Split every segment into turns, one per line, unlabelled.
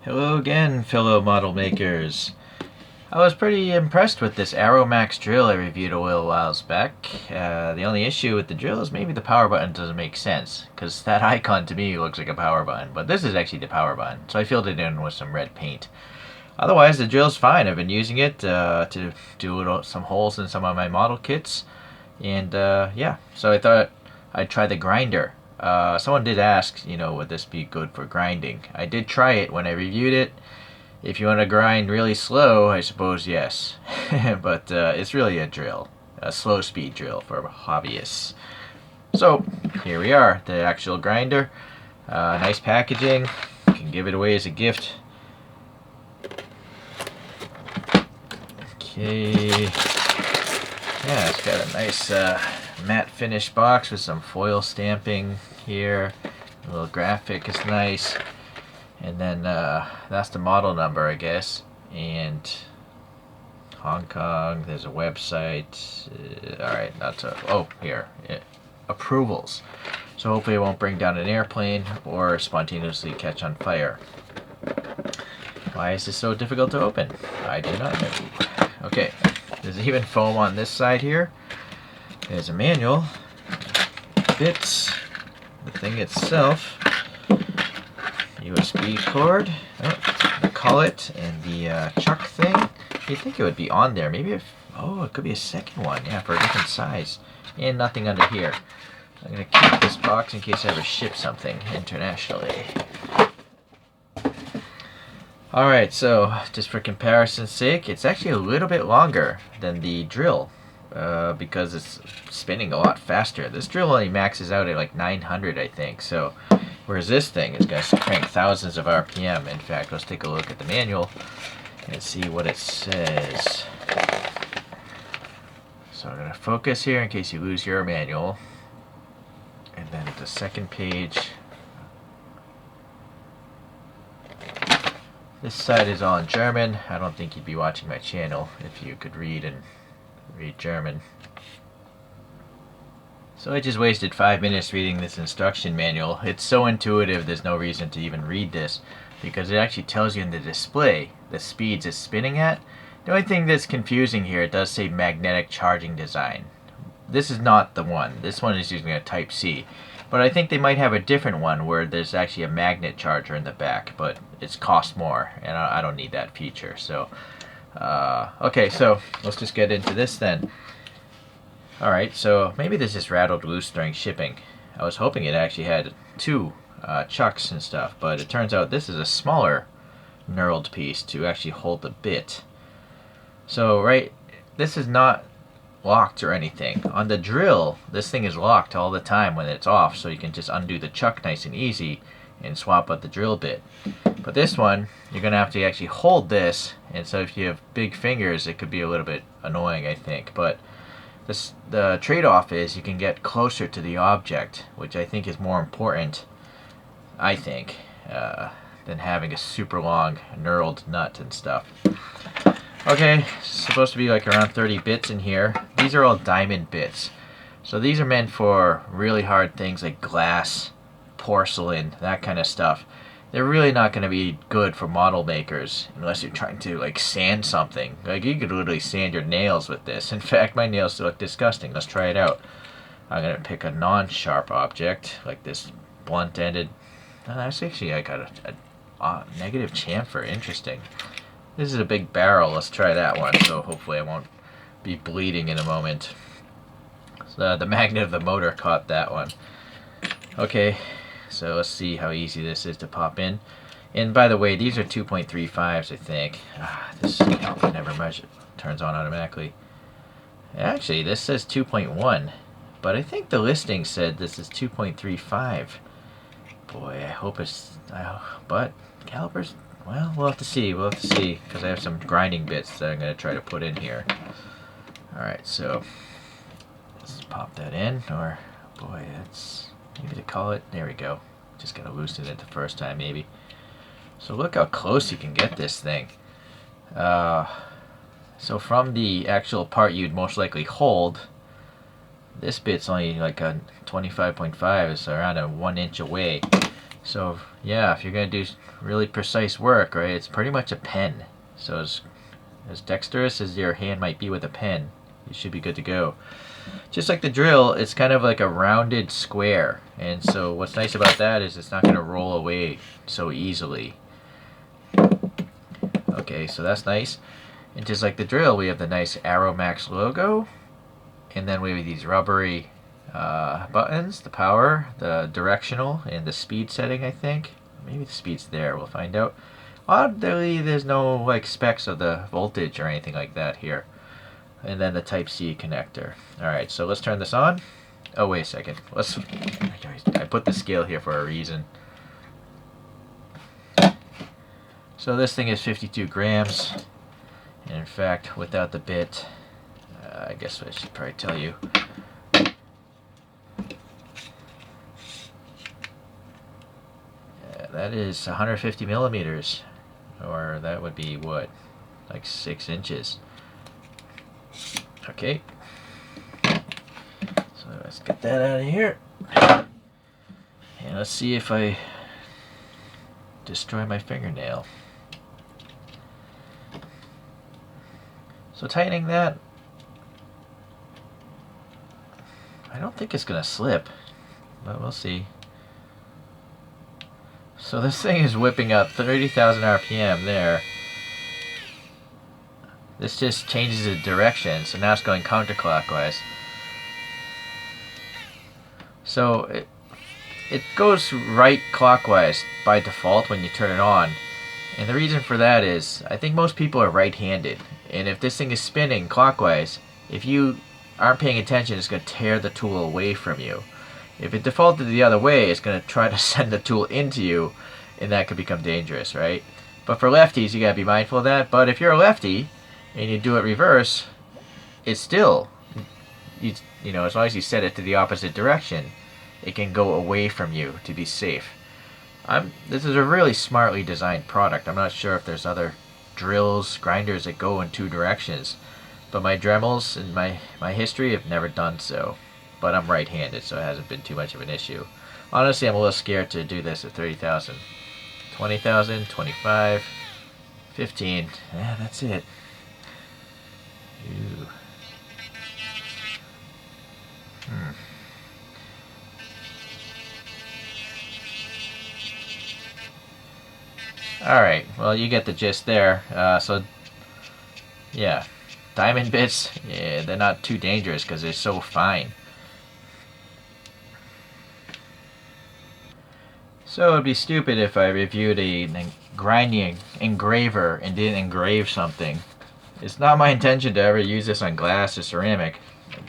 Hello again, fellow model makers. I was pretty impressed with this ARROWMAX drill I reviewed a little whiles back. The only issue with the drill is maybe the power button doesn't make sense, because that icon to me looks like a power button, but this is actually the power button, so I filled it in with some red paint. Otherwise, the drill's fine. I've been using it to do some holes in some of my model kits, and yeah, so I thought I'd try the grinder. Someone did ask, would this be good for grinding? I did try it when I reviewed it. If you want to grind really slow, I suppose yes. But it's really a drill. A slow speed drill for hobbyists. So, here we are. The actual grinder. Nice packaging. You can give it away as a gift. Okay. Yeah, it's got a nice matte finish box with some foil stamping here. A little graphic is nice. And then that's the model number, I guess. And Hong Kong, there's a website. Alright, not to. Oh, here. Approvals. So hopefully it won't bring down an airplane or spontaneously catch on fire. Why is this so difficult to open? I do not know. Okay, there's even foam on this side here. There's a manual. Bits. The thing itself. USB cord, the collet, and the chuck thing. You'd think it would be on there. Maybe it could be a second one, yeah, for a different size. And nothing under here. I'm going to keep this box in case I ever ship something internationally. Alright, so just for comparison's sake, it's actually a little bit longer than the drill. Because it's spinning a lot faster. This drill only maxes out at like 900, I think. So, whereas this thing is going to crank thousands of RPM. In fact, let's take a look at the manual and see what it says. So I'm going to focus here in case you lose your manual. And then the second page. This side is all in German. I don't think you'd be watching my channel if you could read German. So I just wasted 5 minutes reading this instruction manual. It's so intuitive there's no reason to even read this because it actually tells you in the display the speeds it's spinning at. The only thing that's confusing here, it does say magnetic charging design. This is not the one. This one is using a Type C. But I think they might have a different one where there's actually a magnet charger in the back, but it's cost more and I don't need that feature. So okay, so let's just get into this then. Alright, so maybe this is rattled loose during shipping. I was hoping it actually had two chucks and stuff, but it turns out this is a smaller knurled piece to actually hold the bit. So, right, this is not locked or anything. On the drill, this thing is locked all the time when it's off, so you can just undo the chuck nice and easy and swap out the drill bit. But this one, you're going to have to actually hold this, and so if you have big fingers, it could be a little bit annoying, I think. But the trade-off is you can get closer to the object, which I think is more important, I think, than having a super long knurled nut and stuff. Okay, it's supposed to be like around 30 bits in here. These are all diamond bits. So these are meant for really hard things like glass, porcelain, that kind of stuff. They're really not going to be good for model makers unless you're trying to like sand something. Like you could literally sand your nails with this. In fact, my nails look disgusting. Let's try it out. I'm going to pick a non-sharp object like this blunt-ended. That's actually like a negative chamfer. Interesting. This is a big barrel. Let's try that one. So hopefully I won't be bleeding in a moment. So the magnet of the motor caught that one. Okay. So let's see how easy this is to pop in. And by the way, these are 2.35s, I think. This caliper never measures. Turns on automatically. Actually, this says 2.1. But I think the listing said this is 2.35. Boy, I hope it's... but calipers... Well, we'll have to see. We'll have to see. Because I have some grinding bits that I'm going to try to put in here. Alright, so... let's pop that in. Or... boy, that's... maybe to call it. There we go. Just gotta loosen it the first time, maybe. So look how close you can get this thing. So from the actual part you'd most likely hold, this bit's only like a 25.5, so around a 1 inch away. So yeah, if you're going to do really precise work, right, it's pretty much a pen. So as dexterous as your hand might be with a pen, you should be good to go. Just like the drill, it's kind of like a rounded square, and so what's nice about that is it's not going to roll away so easily. Okay, so that's nice. And just like the drill, we have the nice ARROWMAX logo, and then we have these rubbery buttons, the power, the directional, and the speed setting, I think. Maybe the speed's there, we'll find out. Oddly, there's no like specs of the voltage or anything like that here. And then the Type-C connector. Alright, so let's turn this on. Oh, wait a second. I put the scale here for a reason. So this thing is 52 grams. And in fact, without the bit, I guess I should probably tell you. That is 150 millimeters, or that would be what, like 6 inches. Okay, so let's get that out of here, and let's see if I destroy my fingernail. So tightening that, I don't think it's gonna slip, but we'll see. So this thing is whipping up 30,000 RPM there. This just changes the direction, so now it's going counterclockwise. So it goes right clockwise by default when you turn it on. And the reason for that is, I think most people are right-handed. And if this thing is spinning clockwise, if you aren't paying attention, it's going to tear the tool away from you. If it defaulted the other way, it's going to try to send the tool into you, and that could become dangerous, right? But for lefties, you got to be mindful of that. But if you're a lefty and you do it reverse, it's still, you know, as long as you set it to the opposite direction, it can go away from you to be safe. This is a really smartly designed product. I'm not sure if there's other drills, grinders that go in 2 directions, but my Dremels in my history have never done so. But I'm right-handed, so it hasn't been too much of an issue. Honestly, I'm a little scared to do this at 30,000. 20,000, 25, 15. Yeah, that's it. Ew. Alright, well, you get the gist there. So, yeah. Diamond bits, yeah, they're not too dangerous because they're so fine. So it'd be stupid if I reviewed a grinding engraver and didn't engrave something. It's not my intention to ever use this on glass or ceramic,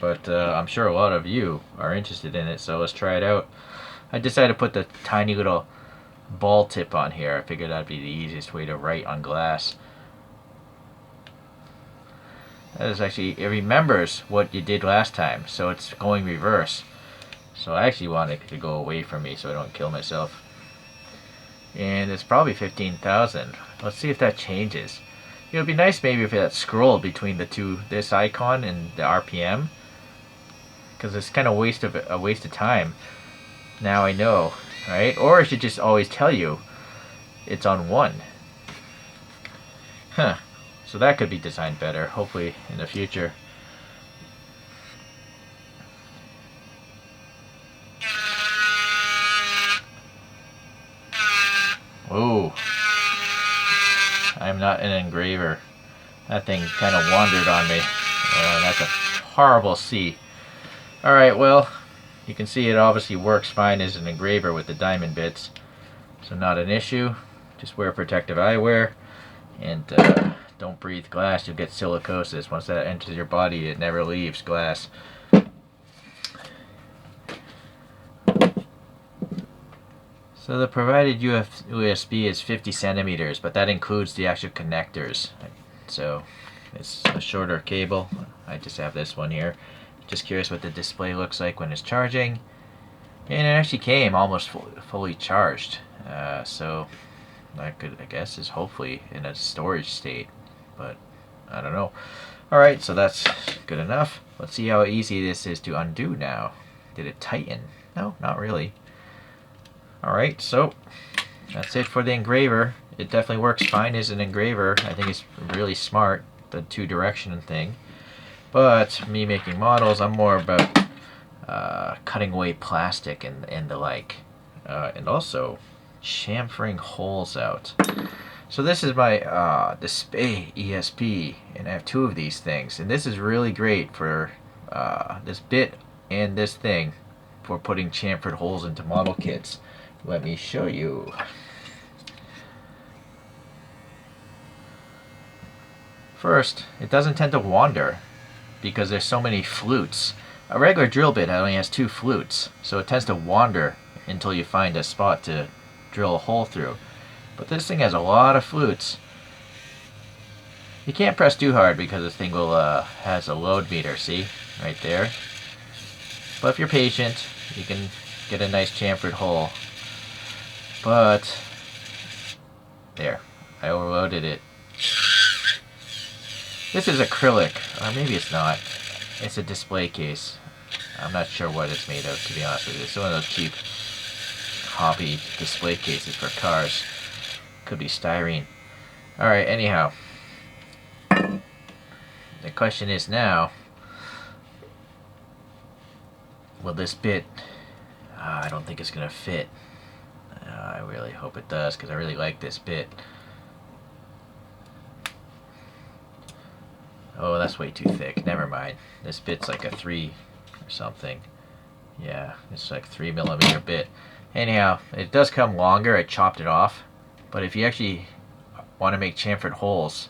but I'm sure a lot of you are interested in it, so let's try it out. I decided to put the tiny little ball tip on here. I figured that'd be the easiest way to write on glass. That is actually, it remembers what you did last time, so it's going reverse. So I actually want it to go away from me so I don't kill myself. And it's probably 15,000. Let's see if that changes. It would be nice maybe if that scrolled between the two, this icon and the RPM, because it's kind of a waste of time. Now I know, right? Or it should just always tell you it's on 1. Huh. So that could be designed better, hopefully in the future. Ooh. I'm not an engraver. That thing kind of wandered on me. That's a horrible C. Alright, well, you can see it obviously works fine as an engraver with the diamond bits. So not an issue. Just wear protective eyewear. And don't breathe glass. You'll get silicosis. Once that enters your body, it never leaves glass. So the provided USB is 50 centimeters, but that includes the actual connectors. So it's a shorter cable. I just have this one here. Just curious what the display looks like when it's charging. And it actually came almost fully charged. So that could, I guess, is hopefully in a storage state, but I don't know. Alright, so that's good enough. Let's see how easy this is to undo now. Did it tighten? No, not really. Alright, so that's it for the engraver. It definitely works fine as an engraver. I think it's really smart, the two-direction thing. But me making models, I'm more about cutting away plastic and the like. And also chamfering holes out. So this is my display ESP, and I have two of these things. And this is really great for this bit and this thing for putting chamfered holes into model kits. Let me show you. First, it doesn't tend to wander because there's so many flutes. A regular drill bit only has 2 flutes, so it tends to wander until you find a spot to drill a hole through. But this thing has a lot of flutes. You can't press too hard because this thing will has a load meter, see? Right there. But if you're patient, you can get a nice chamfered hole. But there, I overloaded it. This is acrylic, or maybe it's not. It's a display case. I'm not sure what it's made of, to be honest with you. It's one of those cheap hobby display cases for cars. Could be styrene. Alright, anyhow. The question is now, will this bit, I don't think it's going to fit. I really hope it does, because I really like this bit. Oh, that's way too thick. Never mind. This bit's like a 3 or something. Yeah, it's like 3mm bit. Anyhow, it does come longer. I chopped it off. But if you actually want to make chamfered holes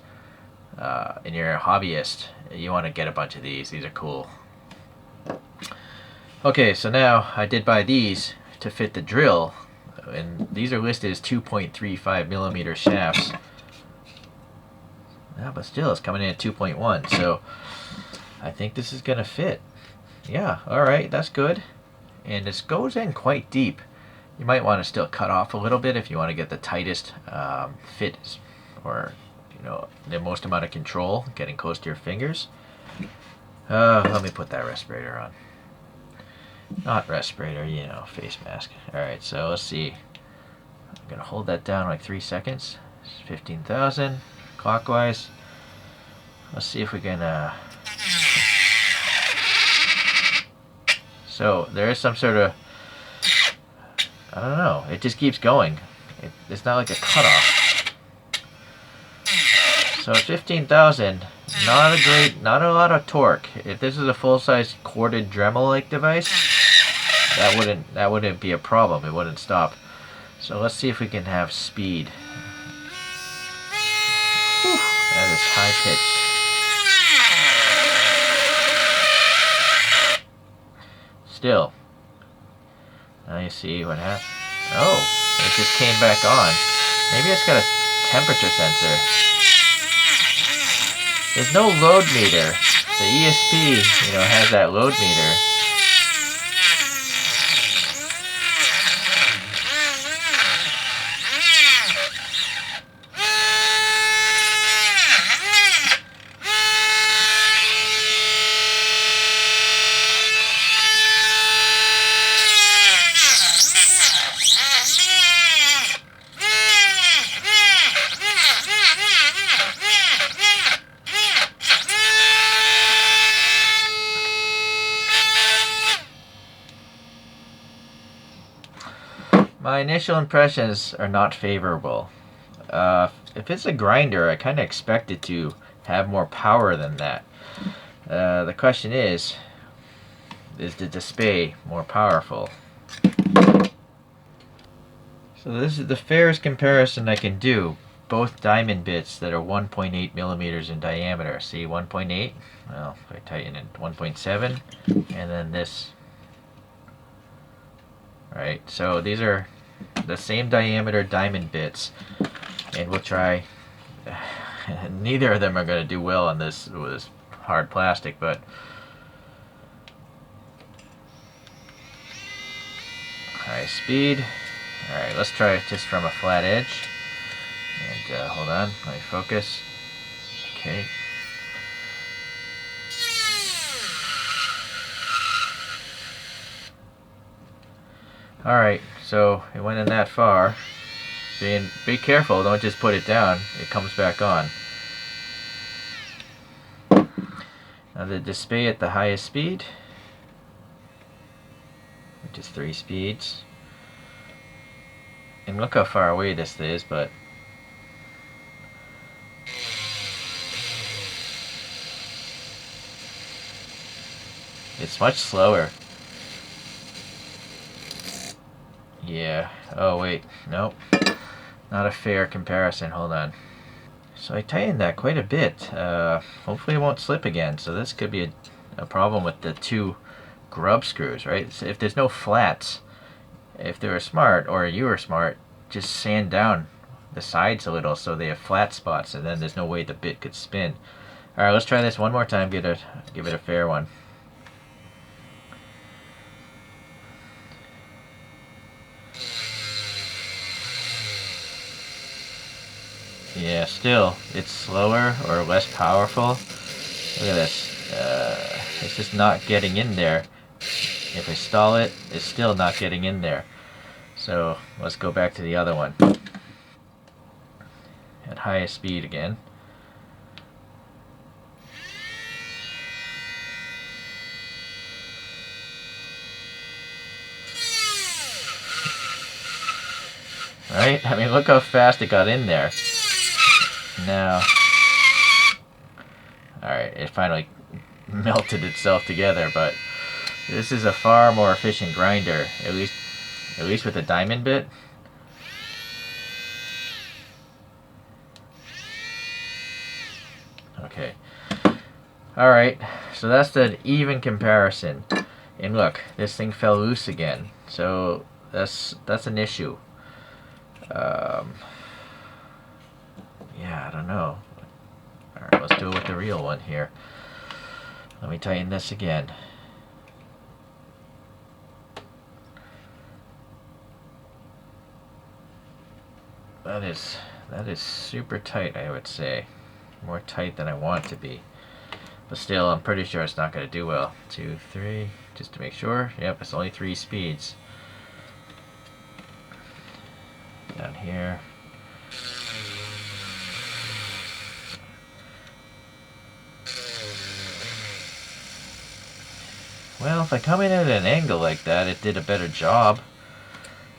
and you're a hobbyist, you want to get a bunch of these. These are cool. Okay, so now I did buy these to fit the drill. And these are listed as 2.35mm shafts. Yeah, but still, it's coming in at 2.1, so I think this is going to fit. Yeah, alright, that's good. And this goes in quite deep. You might want to still cut off a little bit if you want to get the tightest fit, or, you know, the most amount of control, getting close to your fingers. Let me put that respirator on. Not respirator, you know, face mask. Alright, so let's see. I'm going to hold that down like 3 seconds. 15,000 clockwise. Let's see if we can so there is some sort of, I don't know, it just keeps going. It's not like a cutoff. So 15,000, not a lot of torque. If this is a full-size corded Dremel-like device, that wouldn't be a problem. It wouldn't stop. So let's see if we can have speed. Whew, that is high pitched. Still. Now you see what happened. Oh, it just came back on. Maybe it's got a temperature sensor. There's no load meter. The ESP, you know, has that load meter. My initial impressions are not favorable. If it's a grinder, I kind of expect it to have more power than that. The question is the display more powerful? So this is the fairest comparison I can do. Both diamond bits that are 1.8mm in diameter. See, 1.8? Well, if I tighten it, 1.7. And then this. Right, so these are the same diameter diamond bits, and we'll try. Neither of them are going to do well on this with hard plastic, but high speed. Alright, let's try it just from a flat edge. And hold on, let me focus. Okay. Alright, so it went in that far. Be careful, don't just put it down, it comes back on. Now the display at the highest speed, which is 3 speeds. And look how far away this is, but it's much slower. Yeah, oh wait, nope. Not a fair comparison, hold on. So I tightened that quite a bit. Hopefully it won't slip again. So this could be a problem with the 2 grub screws, right? So if there's no flats, if they were smart, or you were smart, just sand down the sides a little so they have flat spots, and then there's no way the bit could spin. Alright, let's try this one more time, give it a fair one. Yeah, still, it's slower or less powerful. Look at this. It's just not getting in there. If I stall it, it's still not getting in there. So let's go back to the other one. At highest speed again. Right? I mean, look how fast it got in there. Now, alright, it finally melted itself together, but this is a far more efficient grinder, at least with the diamond bit. Okay. Alright, so that's the even comparison. And look, this thing fell loose again. So that's an issue. Yeah, I don't know. Alright, let's do it with the real one here. Let me tighten this again. That is super tight, I would say. More tight than I want it to be. But still, I'm pretty sure it's not going to do well. 2, 3, just to make sure. Yep, it's only 3 speeds. Down here. Well, if I come in at an angle like that, it did a better job.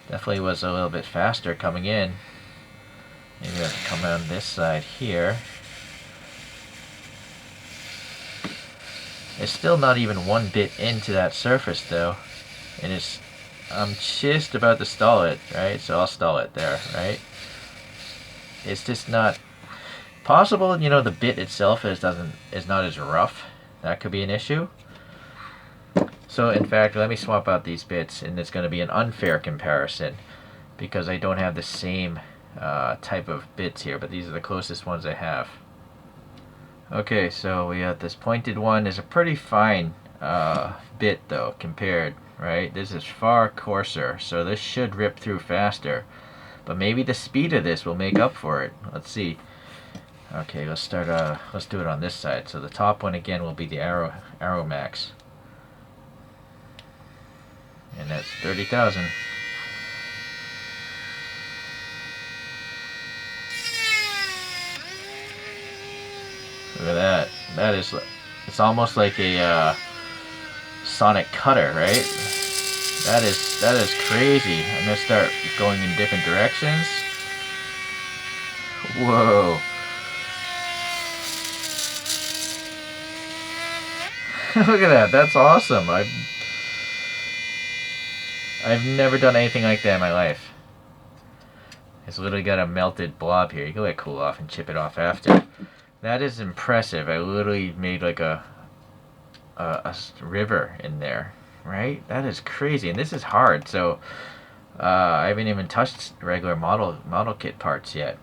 Definitely was a little bit faster coming in. Maybe I have to come on this side here. It's still not even 1 bit into that surface though. And I'm just about to stall it, right? So I'll stall it there, right? It's just not possible, you know, the bit itself is not as rough. That could be an issue. So in fact, let me swap out these bits, and it's going to be an unfair comparison because I don't have the same type of bits here, but these are the closest ones I have. Okay, so we got this pointed one. Is a pretty fine bit though compared, right? This is far coarser, so this should rip through faster. But maybe the speed of this will make up for it. Let's see. Okay, let's do it on this side. So the top one again will be the ARROWMAX. And that's 30,000. Look at that. It's almost like a sonic cutter, right? That is crazy. I'm gonna start going in different directions. Whoa. Look at that. That's awesome. I've never done anything like that in my life. It's literally got a melted blob here. You can let it cool off and chip it off after. That is impressive. I literally made like a river in there, right? That is crazy, and this is hard. So I haven't even touched regular model kit parts yet.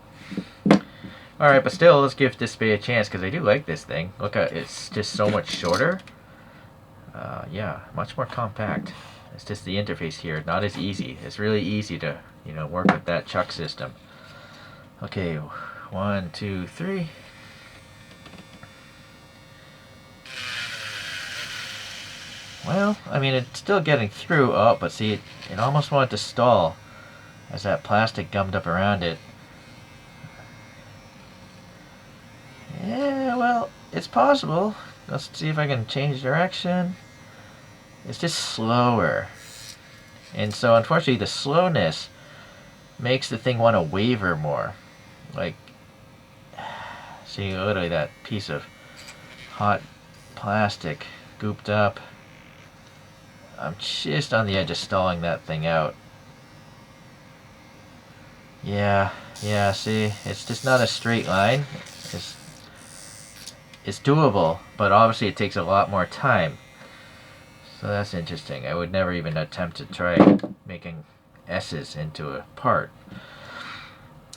All right, but still, let's give Display a chance because I do like this thing. Look at it's just so much shorter. Yeah, much more compact. It's just the interface here, not as easy. It's really easy to, you know, work with that chuck system. Okay, 1, 2, 3. Well, I mean, it's still getting through. Oh, but see, it almost wanted to stall as that plastic gummed up around it. Yeah, well, it's possible. Let's see if I can change direction. It's just slower. And so, unfortunately, the slowness makes the thing want to waver more. Like, see, literally that piece of hot plastic gooped up. I'm just on the edge of stalling that thing out. Yeah, see, it's just not a straight line. It's, it's doable, but obviously it takes a lot more time. So that's interesting. I would never even attempt to try making S's into a part.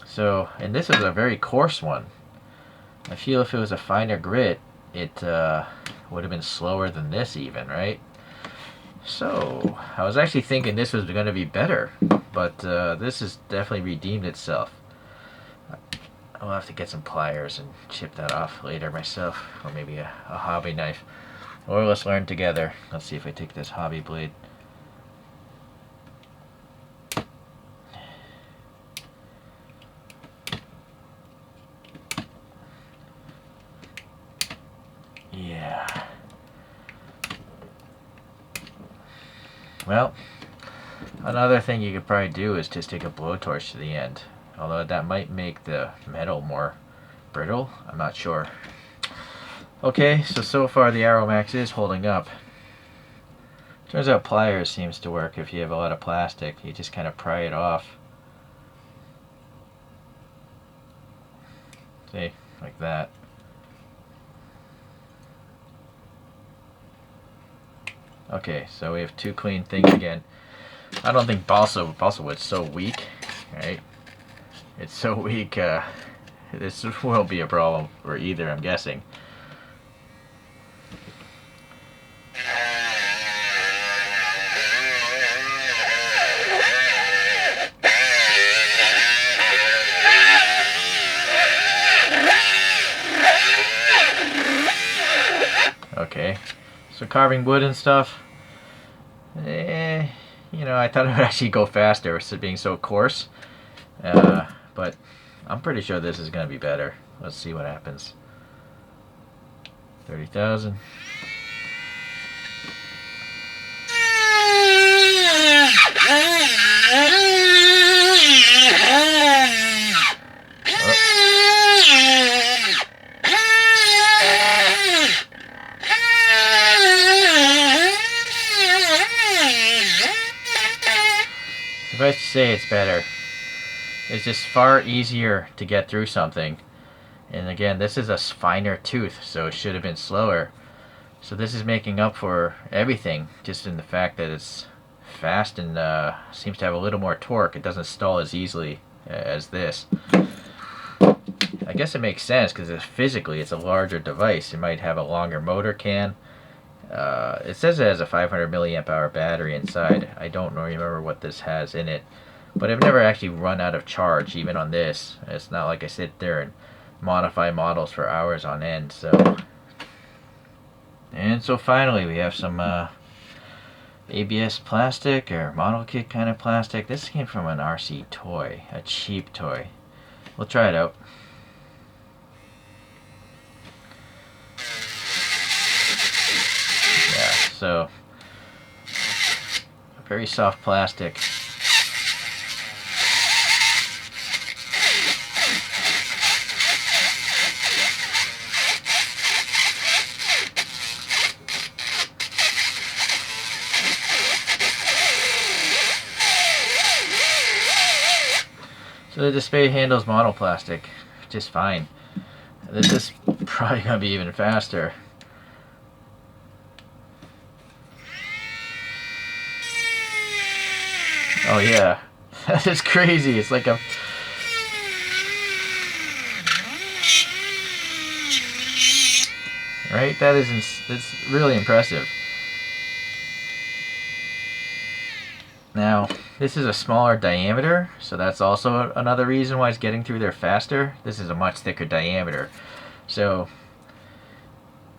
So, and this is a very coarse one. I feel if it was a finer grit, it would have been slower than this even, right? So, I was actually thinking this was going to be better, but this has definitely redeemed itself. I'll have to get some pliers and chip that off later myself, or maybe a hobby knife. Or let's learn together. Let's see if I take this hobby blade. Yeah. Well, another thing you could probably do is just take a blowtorch to the end. Although that might make the metal more brittle. I'm not sure. Okay, so far the ARROWMAX is holding up. Turns out pliers seems to work if you have a lot of plastic. You just kind of pry it off. See, like that. Okay, so we have two clean things again. I don't think balsa wood's so weak, right? It's so weak, this won't be a problem for either, I'm guessing. Okay, so carving wood and stuff, you know, I thought it would actually go faster with it being so coarse, but I'm pretty sure this is going to be better. Let's see what happens. 30,000. Suffice to say, it's better. It's just far easier to get through something. And again, this is a finer tooth, so it should have been slower. So this is making up for everything, just in the fact that it's fast and seems to have a little more torque. It doesn't stall as easily as this. I guess it makes sense because physically it's a larger device. It might have a longer motor can. It says it has a 500 milliamp hour battery inside. I don't remember what this has in it, but I've never actually run out of charge even on this. It's not like I sit there and modify models for hours on end. And so finally we have some ABS plastic or model kit kind of plastic. This came from an RC toy, a cheap toy. We'll try it out. So, very soft plastic. So the display handles model plastic just fine. This is probably going to be even faster. Oh yeah, that is crazy. It's like a... Right? That's really impressive. Now, this is a smaller diameter, so that's also another reason why it's getting through there faster. This is a much thicker diameter. So,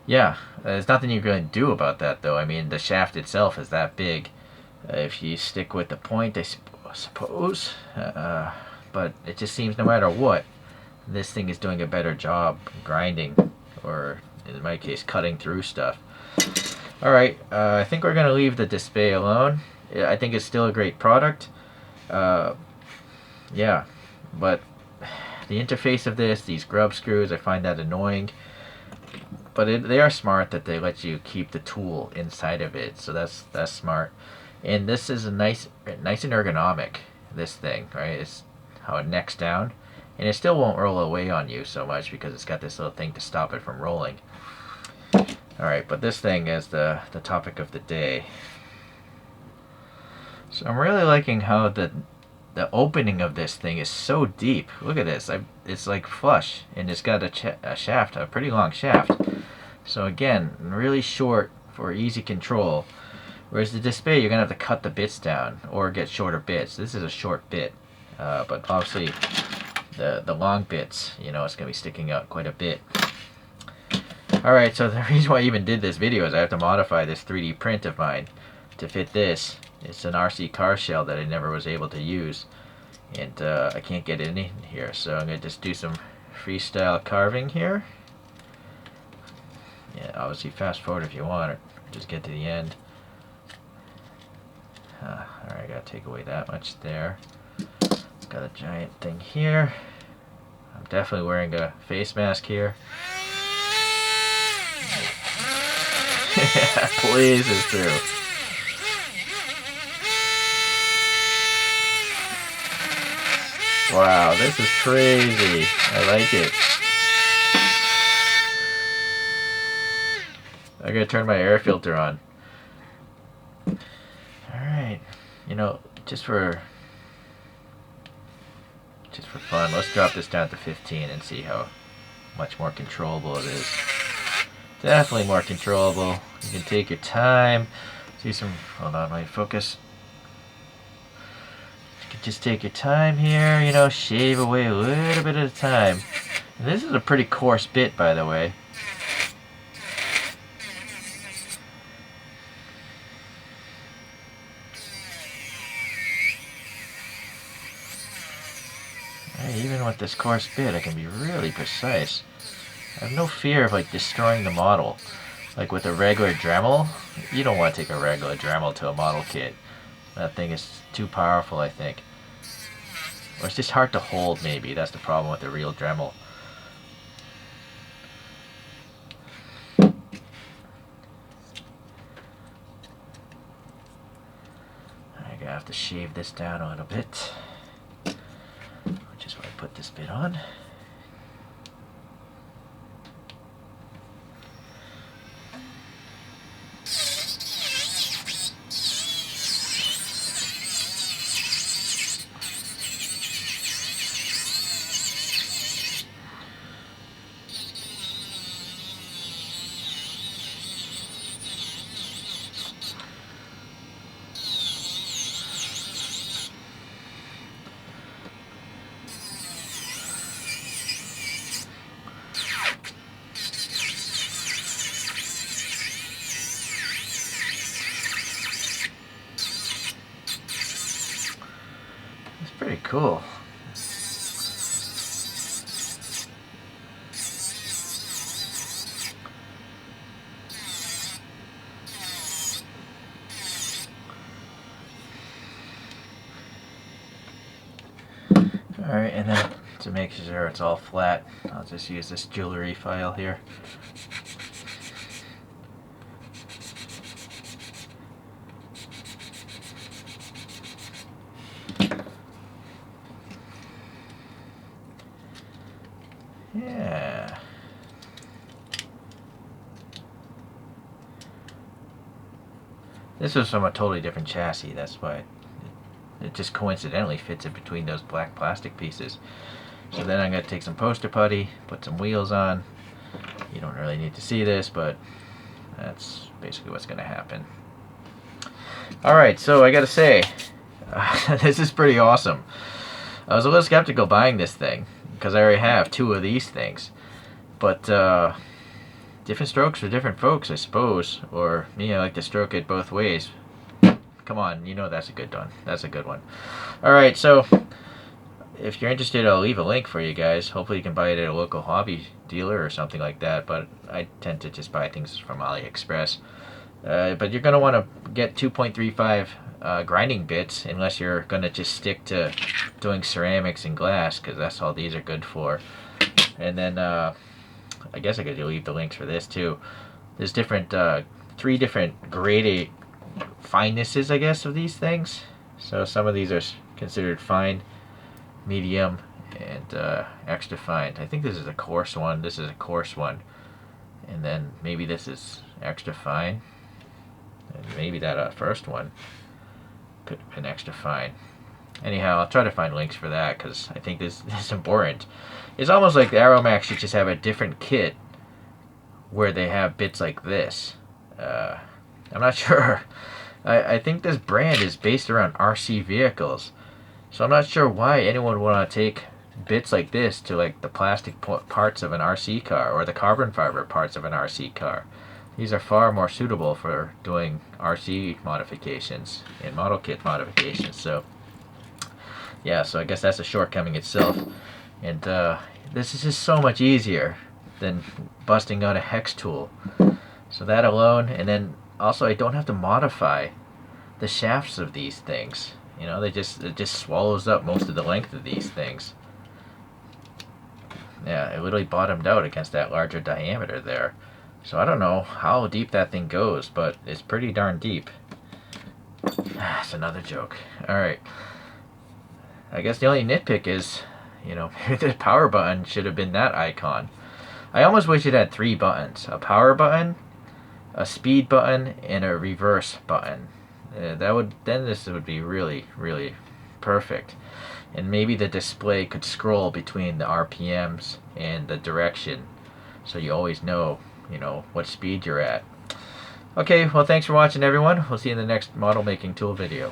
Yeah, there's nothing you're going to do about that, though. I mean, the shaft itself is that big. If you stick with the point, I suppose. But it just seems no matter what, this thing is doing a better job grinding, or in my case, cutting through stuff. Alright, I think we're going to leave the display alone. I think it's still a great product. Yeah, but the interface of this, these grub screws, I find that annoying. But they are smart that they let you keep the tool inside of it, so that's smart. And this is a nice and ergonomic, this thing, right? It's how it necks down, and it still won't roll away on you so much because it's got this little thing to stop it from rolling. Alright, but this thing is the topic of the day. So I'm really liking how the opening of this thing is so deep. Look at this. It's like flush, and it's got a shaft, a pretty long shaft. So again, really short for easy control. Whereas the display, you're going to have to cut the bits down or get shorter bits. This is a short bit, but obviously the long bits, you know, it's going to be sticking out quite a bit. Alright, so the reason why I even did this video is I have to modify this 3D print of mine to fit this. It's an RC car shell that I never was able to use, and I can't get it in here, so I'm going to just do some freestyle carving here. Yeah, obviously fast forward if you want, or just get to the end. Alright, I gotta take away that much there. Got a giant thing here. I'm definitely wearing a face mask here. Please is through. Wow, this is crazy. I like it. I gotta turn my air filter on. Alright, you know, just for fun, let's drop this down to 15 and see how much more controllable it is. Definitely more controllable. You can take your time. See some, hold on, my focus. You can just take your time here, you know, shave away a little bit at a time. And this is a pretty coarse bit, by the way. Even with this coarse bit, I can be really precise. I have no fear of like destroying the model. Like with a regular Dremel, you don't want to take a regular Dremel to a model kit. That thing is too powerful, I think. Or it's just hard to hold, maybe. That's the problem with the real Dremel. I'm gonna have to shave this down a little bit. Which is why I put this bit on. Pretty cool. Alright, and then to make sure it's all flat, I'll just use this jewelry file here. Yeah. This was from a totally different chassis, that's why it just coincidentally fits in between those black plastic pieces. So then I'm going to take some poster putty, put some wheels on. You don't really need to see this, but that's basically what's going to happen. Alright, so I got to say, this is pretty awesome. I was a little skeptical buying this thing, because I already have 2 of these things. But the different strokes for different folks, I suppose. Or me, I like to stroke it both ways. Come on, you know that's a good one. That's a good one. Alright, so if you're interested, I'll leave a link for you guys. Hopefully you can buy it at a local hobby dealer or something like that, but I tend to just buy things from AliExpress. But you're going to want to get 2.35 grinding bits, unless you're going to just stick to doing ceramics and glass, because that's all these are good for. And then I guess I could leave the links for this too. There's different 3 different graded finenesses, I guess, of these things. So some of these are considered fine, medium, and extra fine. I think this is a coarse one. This is a coarse one, and then maybe this is extra fine, and maybe that first one could have been extra fine. Anyhow, I'll try to find links for that, because I think this is important. It's almost like the ARROWMAX should just have a different kit where they have bits like this. I'm not sure. I think this brand is based around RC vehicles, so I'm not sure why anyone would want to take bits like this to like the plastic parts of an RC car or the carbon fiber parts of an RC car. These are far more suitable for doing RC modifications and model kit modifications. So yeah, so I guess that's a shortcoming itself. And this is just so much easier than busting out a hex tool. So that alone, and then also I don't have to modify the shafts of these things. You know, it just swallows up most of the length of these things. Yeah, it literally bottomed out against that larger diameter there. So I don't know how deep that thing goes, but it's pretty darn deep. That's another joke. Alright. I guess the only nitpick is, you know, maybe the power button should have been that icon. I almost wish it had 3 buttons. A power button, a speed button, and a reverse button. Then this would be really, really perfect. And maybe the display could scroll between the RPMs and the direction, so you always know, you know, what speed you're at. Okay, well, thanks for watching, everyone. We'll see you in the next model making tool video.